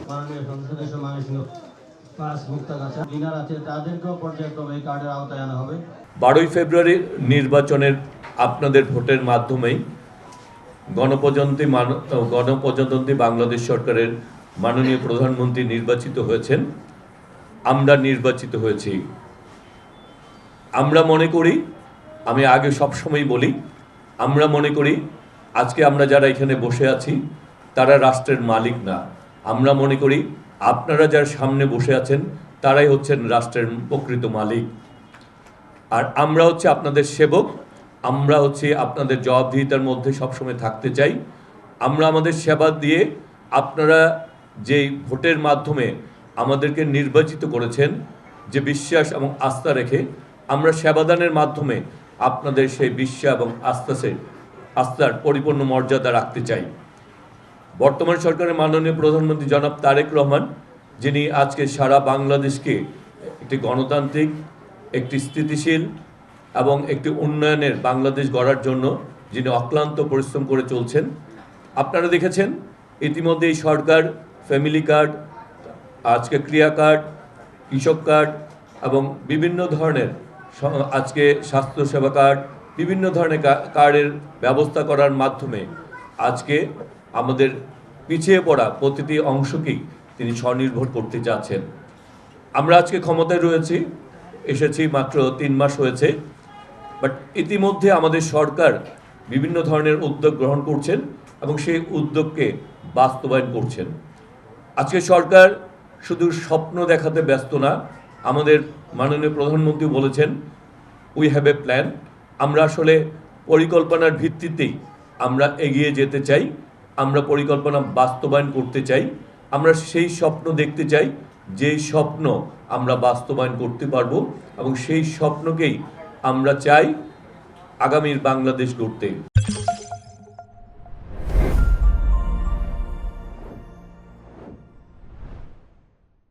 মাননীয় সংসদের সম্মানিত পাঁচ মুক্তাগাছা ডিনার আছে, তাদেরকেও পর্যায়ক্রমে এই কার্ডের আওতায় আনা হবে। 12 ফেব্রুয়ারি নির্বাচনের আপনাদের ভোটের মাধ্যমেই গণপ্রজাতন্ত্রী বাংলাদেশ সরকারের মাননীয় প্রধানমন্ত্রী নির্বাচিত হয়েছেন। আমরা নির্বাচিত হয়েছি। আমরা মনে করি, আমি আগে সবসময় বলি, আমরা মনে করি আজকে আমরা যারা এখানে বসে আছি তারা রাষ্ট্রের মালিক না। আমরা মনে করি আপনারা যারা সামনে বসে আছেন তারাই হচ্ছেন রাষ্ট্রের প্রকৃত মালিক। আর আমরা হচ্ছে আপনাদের সেবক, আমরা হচ্ছে আপনাদের জবাবদিহিতার মধ্যে সবসময় থাকতে চাই। আমরা আমাদের সেবা দিয়ে, আপনারা যেই ভোটের মাধ্যমে আমাদেরকে নির্বাচিত করেছেন, যে বিশ্বাস এবং আস্থা রেখে আমরা সেবাদানের মাধ্যমে আপনাদের সেই বিশ্বাস এবং আস্থার পরিপূর্ণ মর্যাদা রাখতে চাই। বর্তমান সরকারের মাননীয় প্রধানমন্ত্রী জনাব তারেক রহমান, যিনি আজকে সারা বাংলাদেশকে একটি গণতান্ত্রিক, একটি স্থিতিশীল এবং একটি উন্নয়নের বাংলাদেশ গড়ার জন্য যিনি অক্লান্ত পরিশ্রম করে চলছেন। আপনারা দেখেছেন ইতিমধ্যে এই সরকার ফ্যামিলি কার্ড, আজকে ক্রিয়া কার্ড, কৃষক কার্ড এবং বিভিন্ন ধরনের আজকে স্বাস্থ্যসেবা কার্ড, বিভিন্ন ধরনের কার্ডের ব্যবস্থা করার মাধ্যমে আজকে আমাদের পিছিয়ে পড়া প্রতিটি অংশকেই তিনি স্বনির্ভর করতে যাচ্ছেন। আমরা আজকে ক্ষমতায় এসেছি মাত্র 3 মাস হয়েছে, বাট ইতিমধ্যে আমাদের সরকার বিভিন্ন ধরনের উদ্যোগ গ্রহণ করছেন এবং সেই উদ্যোগকে বাস্তবায়ন করছেন। আজকে সরকার শুধু স্বপ্ন দেখাতে ব্যস্ত না, আমাদের মাননীয় প্রধানমন্ত্রী বলেছেন উই হ্যাভ এ প্ল্যান। আমরা আসলে পরিকল্পনার ভিত্তিতেই আমরা এগিয়ে যেতে চাই, আমরা পরিকল্পনা বাস্তবায়ন করতে চাই, আমরা সেই স্বপ্ন দেখতে চাই যেই স্বপ্ন আমরা বাস্তবায়ন করতে পারবো এবং সেই স্বপ্নকেই আমরা চাই আগামীর বাংলাদেশ গড়তে।